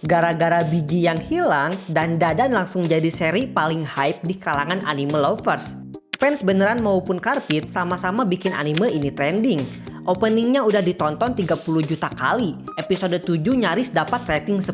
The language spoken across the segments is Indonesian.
Gara-gara biji yang hilang, Dandadan langsung jadi seri paling hype di kalangan anime lovers. Fans beneran maupun karpit sama-sama bikin anime ini trending. Openingnya udah ditonton 30 juta kali, episode 7 nyaris dapat rating 10,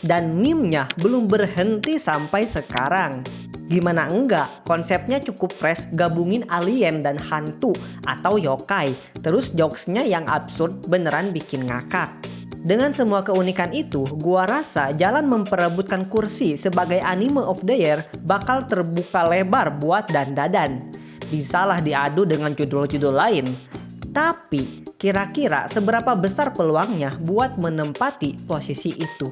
dan meme-nya belum berhenti sampai sekarang. Gimana enggak, konsepnya cukup fresh, gabungin alien dan hantu atau yokai. Terus jokesnya yang absurd beneran bikin ngakak. Dengan semua keunikan itu, gua rasa jalan memperebutkan kursi sebagai anime of the year bakal terbuka lebar buat Dandadan. Bisalah diadu dengan judul-judul lain. Tapi, kira-kira seberapa besar peluangnya buat menempati posisi itu?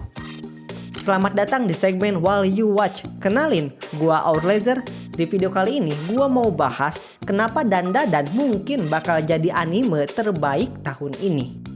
Selamat datang di segmen While You Watch. Kenalin, gua Outlaser. Di video kali ini, gua mau bahas kenapa Dandadan mungkin bakal jadi anime terbaik tahun ini.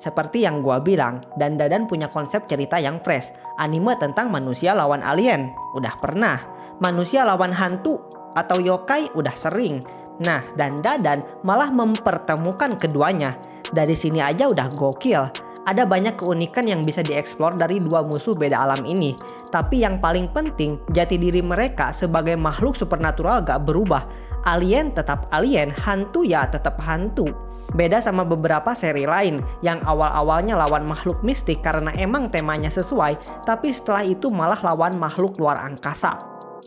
Seperti yang gua bilang, Dandadan punya konsep cerita yang fresh. Anime tentang manusia lawan alien, udah pernah. Manusia lawan hantu atau yokai udah sering. Nah, Dandadan malah mempertemukan keduanya. Dari sini aja udah gokil. Ada banyak keunikan yang bisa dieksplor dari dua musuh beda alam ini. Tapi yang paling penting, jati diri mereka sebagai makhluk supernatural gak berubah. Alien tetap alien, hantu ya tetap hantu. Beda sama beberapa seri lain yang awal-awalnya lawan makhluk mistik karena emang temanya sesuai, tapi setelah itu malah lawan makhluk luar angkasa.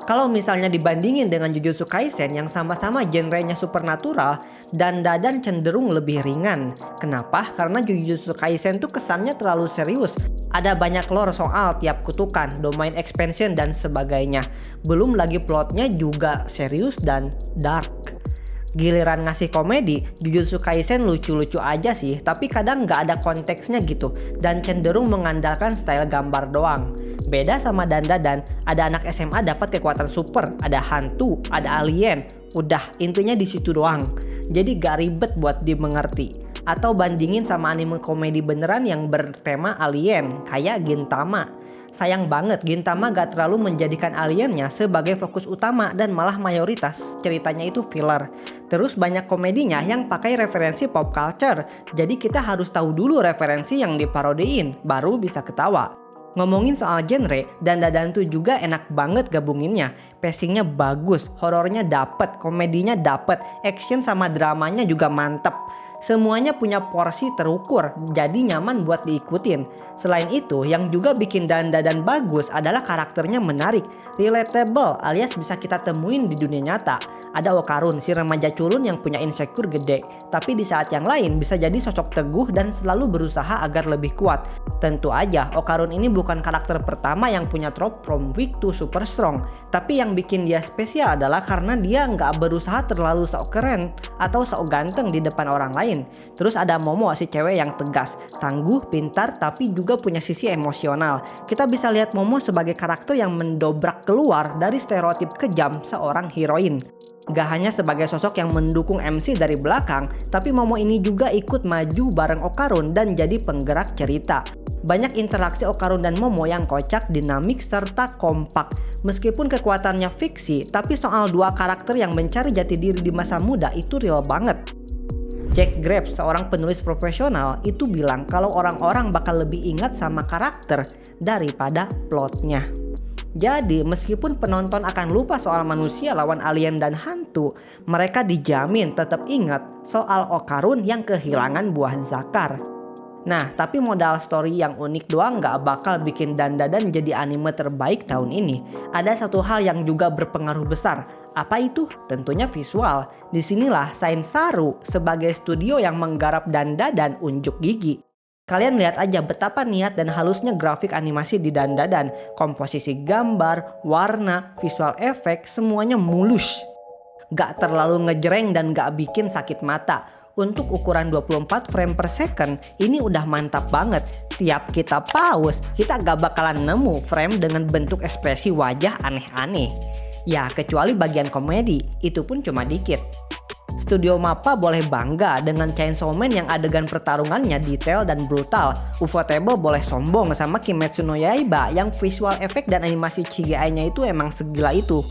Kalau misalnya dibandingin dengan Jujutsu Kaisen yang sama-sama genrenya supernatural, Dandadan cenderung lebih ringan. Kenapa? Karena Jujutsu Kaisen tuh kesannya terlalu serius. Ada banyak lore soal tiap kutukan, domain expansion dan sebagainya. Belum lagi plotnya juga serius dan dark. Giliran ngasih komedi, Jujutsu Kaisen lucu-lucu aja sih, tapi kadang nggak ada konteksnya gitu dan cenderung mengandalkan style gambar doang. Beda sama Dandadan, ada anak SMA dapat kekuatan super, ada hantu, ada alien, udah intinya di situ doang. Jadi gak ribet buat dimengerti. Atau bandingin sama anime komedi beneran yang bertema alien, kayak Gintama. Sayang banget Gintama gak terlalu menjadikan aliennya sebagai fokus utama dan malah mayoritas ceritanya itu filler. Terus banyak komedinya yang pakai referensi pop culture, jadi kita harus tahu dulu referensi yang diparodiin, baru bisa ketawa. Ngomongin soal genre, Dandadan tuh juga enak banget gabunginnya. Pacingnya bagus, horornya dapet, komedinya dapet, action sama dramanya juga mantep. Semuanya punya porsi terukur, jadi nyaman buat diikutin. Selain itu, yang juga bikin Dandadan bagus adalah karakternya menarik, relatable alias bisa kita temuin di dunia nyata. Ada Okarun, si remaja culun yang punya insecure gede, tapi di saat yang lain bisa jadi sosok teguh dan selalu berusaha agar lebih kuat. Tentu aja, Okarun ini bukan karakter pertama yang punya trope from weak to super strong. Tapi yang bikin dia spesial adalah karena dia nggak berusaha terlalu sok keren atau sok ganteng di depan orang lain. Terus ada Momo, si cewek yang tegas, tangguh, pintar, tapi juga punya sisi emosional. Kita bisa lihat Momo sebagai karakter yang mendobrak keluar dari stereotip kejam seorang heroin. Gak hanya sebagai sosok yang mendukung MC dari belakang, tapi Momo ini juga ikut maju bareng Okarun dan jadi penggerak cerita. Banyak interaksi Okarun dan Momo yang kocak, dinamik, serta kompak. Meskipun kekuatannya fiksi, tapi soal dua karakter yang mencari jati diri di masa muda itu real banget. Jack Graves, seorang penulis profesional, itu bilang kalau orang-orang bakal lebih ingat sama karakter daripada plotnya. Jadi meskipun penonton akan lupa soal manusia lawan alien dan hantu, mereka dijamin tetap ingat soal Okarun yang kehilangan buah zakar. Nah, tapi modal story yang unik doang gak bakal bikin Dandadan jadi anime terbaik tahun ini. Ada satu hal yang juga berpengaruh besar. Apa itu? Tentunya visual. Disinilah Sainsaru sebagai studio yang menggarap Dandadan unjuk gigi. Kalian lihat aja betapa niat dan halusnya grafik animasi di Dandadan. Komposisi gambar, warna, visual efek, semuanya mulus. Gak terlalu ngejreng dan gak bikin sakit mata. Untuk ukuran 24 frame per second, ini udah mantap banget. Tiap kita pause, kita gak bakalan nemu frame dengan bentuk ekspresi wajah aneh-aneh. Ya, kecuali bagian komedi, itu pun cuma dikit. Studio Mappa boleh bangga dengan Chainsaw Man yang adegan pertarungannya detail dan brutal. Ufotable boleh sombong sama Kimetsu no Yaiba yang visual effect dan animasi CGI-nya itu emang segila itu.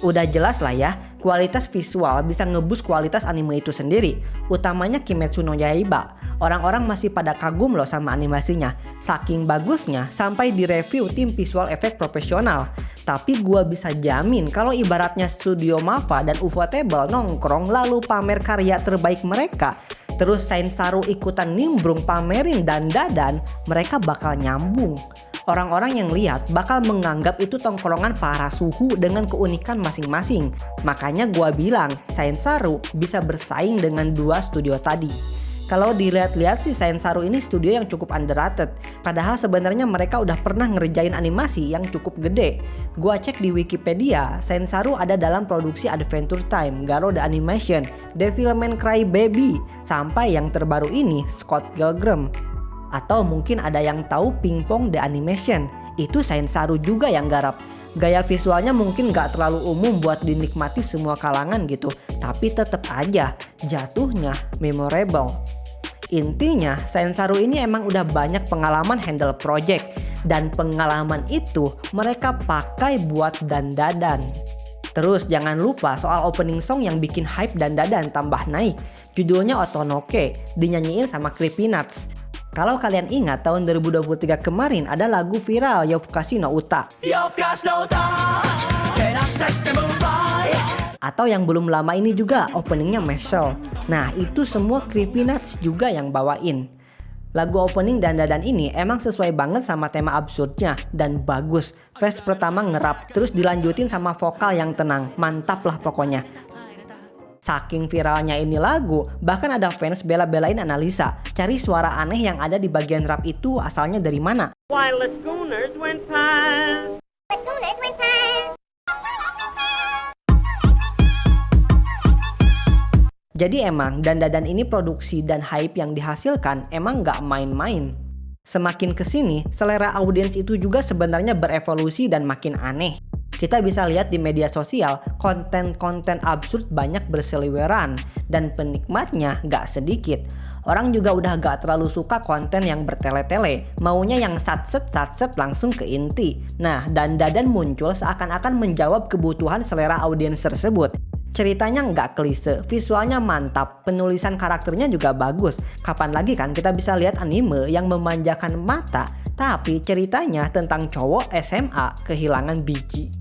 Udah jelas lah ya, Kualitas visual bisa ngebus kualitas anime itu sendiri, utamanya Kimetsu no Yaiba. Orang-orang masih pada kagum loh sama animasinya, saking bagusnya sampai direview tim visual efek profesional. Tapi gua bisa jamin kalau ibaratnya studio Mava dan Ufotable nongkrong lalu pamer karya terbaik mereka, terus Sainsaru ikutan nimbrung pamerin dan mereka bakal nyambung. Orang-orang yang lihat bakal menganggap itu tongkrongan para suhu dengan keunikan masing-masing. Makanya gua bilang Sainsaru bisa bersaing dengan dua studio tadi. Kalau dilihat-lihat sih Sainsaru ini studio yang cukup underrated. Padahal sebenarnya mereka udah pernah ngerjain animasi yang cukup gede. Gua cek di Wikipedia, Sainsaru ada dalam produksi Adventure Time, Garo the Animation, Devilman Crybaby, sampai yang terbaru ini Scott Pilgrim. Atau mungkin ada yang tahu Pingpong the Animation, itu Sainsaru juga yang garap. Gaya visualnya mungkin gak terlalu umum buat dinikmati semua kalangan gitu, tapi tetap aja jatuhnya memorable. Intinya Sainsaru ini emang udah banyak pengalaman handle project, dan pengalaman itu mereka pakai buat dandadan. Terus jangan lupa soal opening song yang bikin hype dandadan tambah naik. Judulnya Otonoke, dinyanyiin sama CreepyNuts. Kalau kalian ingat tahun 2023 kemarin ada lagu viral Yofukashi no Uta. Atau yang belum lama ini juga openingnya Meshel. Nah itu semua CreepyNuts juga yang bawain. Lagu opening dandadan ini emang sesuai banget sama tema absurdnya dan bagus. Verse pertama ngerap terus dilanjutin sama vokal yang tenang. Mantap lah pokoknya. Saking viralnya ini lagu, bahkan ada fans bela-belain analisa, cari suara aneh yang ada di bagian rap itu asalnya dari mana. Jadi emang dandadan ini produksi dan hype yang dihasilkan emang gak main-main. Semakin kesini, selera audiens itu juga sebenarnya berevolusi dan makin aneh. Kita bisa lihat di media sosial, konten-konten absurd banyak berseliweran dan penikmatnya gak sedikit. Orang juga udah gak terlalu suka konten yang bertele-tele, maunya yang satset langsung ke inti. Nah, dandadan muncul seakan-akan menjawab kebutuhan selera audiens tersebut. Ceritanya nggak klise, visualnya mantap, penulisan karakternya juga bagus. Kapan lagi kan kita bisa lihat anime yang memanjakan mata, tapi ceritanya tentang cowok SMA kehilangan biji.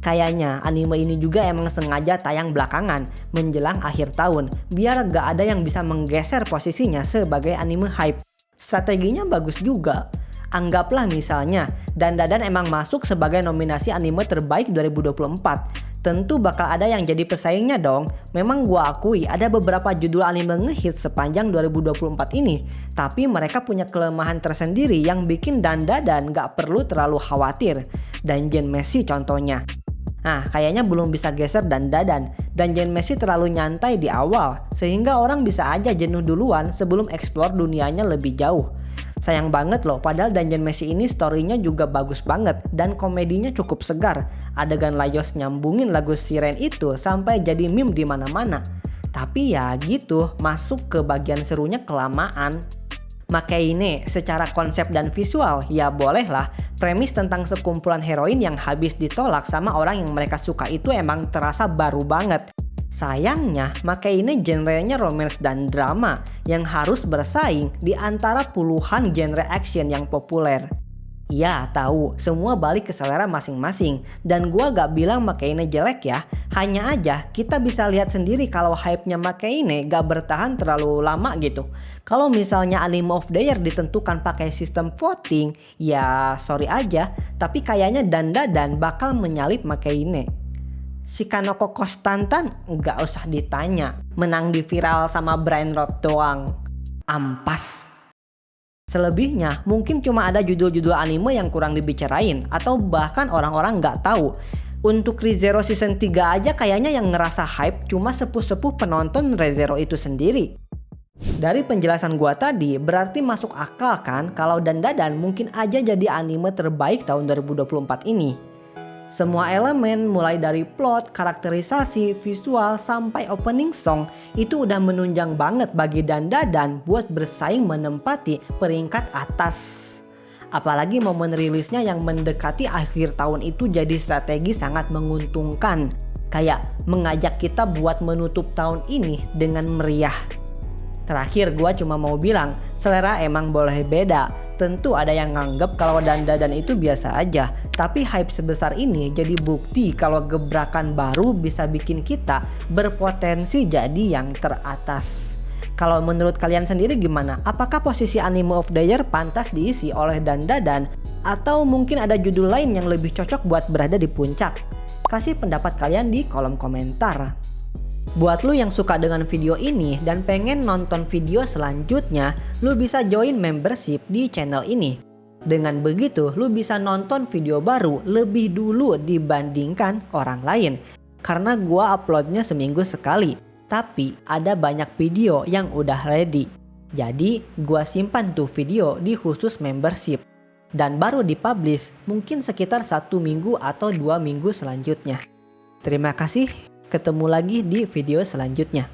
Kayaknya anime ini juga emang sengaja tayang belakangan menjelang akhir tahun biar gak ada yang bisa menggeser posisinya sebagai anime hype. Strateginya bagus juga. Anggaplah misalnya dandadan emang masuk sebagai nominasi anime terbaik 2024. Tentu bakal ada yang jadi pesaingnya dong. Memang gua akui ada beberapa judul anime ngehits sepanjang 2024 ini. Tapi mereka punya kelemahan tersendiri yang bikin dandadan gak perlu terlalu khawatir. Dungeon Meshi contohnya. Nah, kayaknya belum bisa geser dandadan. Dungeon Meshi terlalu nyantai di awal, sehingga orang bisa aja jenuh duluan sebelum explore dunianya lebih jauh. Sayang banget loh, padahal Dungeon Meshi ini storynya juga bagus banget dan komedinya cukup segar. Adegan Laios nyambungin lagu Siren itu sampai jadi meme di mana-mana. Tapi ya gitu, masuk ke bagian serunya kelamaan. Makanya secara konsep dan visual ya boleh lah. Premis tentang sekumpulan heroin yang habis ditolak sama orang yang mereka suka itu emang terasa baru banget. Sayangnya makanya genrenya romance dan drama yang harus bersaing di antara puluhan genre action yang populer. Ya tahu, semua balik ke selera masing-masing dan gua gak bilang Makaine jelek ya. Hanya aja kita bisa lihat sendiri kalau hype-nya Makaine gak bertahan terlalu lama gitu. Kalau misalnya Anime of the Year ditentukan pakai sistem voting, ya sorry aja, tapi kayaknya dandadan bakal menyalip Makaine. Si Kanoko Konstantan gak usah ditanya, menang di viral sama Brain Rot doang. Ampas. Selebihnya mungkin cuma ada judul-judul anime yang kurang dibicarain atau bahkan orang-orang nggak tahu. Untuk Re:Zero season 3 aja kayaknya yang ngerasa hype cuma sepuh-sepuh penonton Re:Zero itu sendiri. Dari penjelasan gua tadi berarti masuk akal kan kalau dandadan mungkin aja jadi anime terbaik tahun 2024 ini. Semua elemen mulai dari plot, karakterisasi, visual, sampai opening song itu udah menunjang banget bagi dandadan buat bersaing menempati peringkat atas. Apalagi momen rilisnya yang mendekati akhir tahun itu jadi strategi sangat menguntungkan. Kayak mengajak kita buat menutup tahun ini dengan meriah. Terakhir gua cuma mau bilang, selera emang boleh beda. Tentu ada yang nganggep kalau dandadan itu biasa aja. Tapi hype sebesar ini jadi bukti kalau gebrakan baru bisa bikin kita berpotensi jadi yang teratas. Kalau menurut kalian sendiri gimana? Apakah posisi Anime of the Year pantas diisi oleh dandadan? Atau mungkin ada judul lain yang lebih cocok buat berada di puncak? Kasih pendapat kalian di kolom komentar. Buat lu yang suka dengan video ini dan pengen nonton video selanjutnya, lu bisa join membership di channel ini. Dengan begitu, lu bisa nonton video baru lebih dulu dibandingkan orang lain. Karena gua uploadnya seminggu sekali, tapi ada banyak video yang udah ready. Jadi, gua simpan tuh video di khusus membership. Dan baru dipublish mungkin sekitar 1 minggu atau 2 minggu selanjutnya. Terima kasih. Ketemu lagi di video selanjutnya.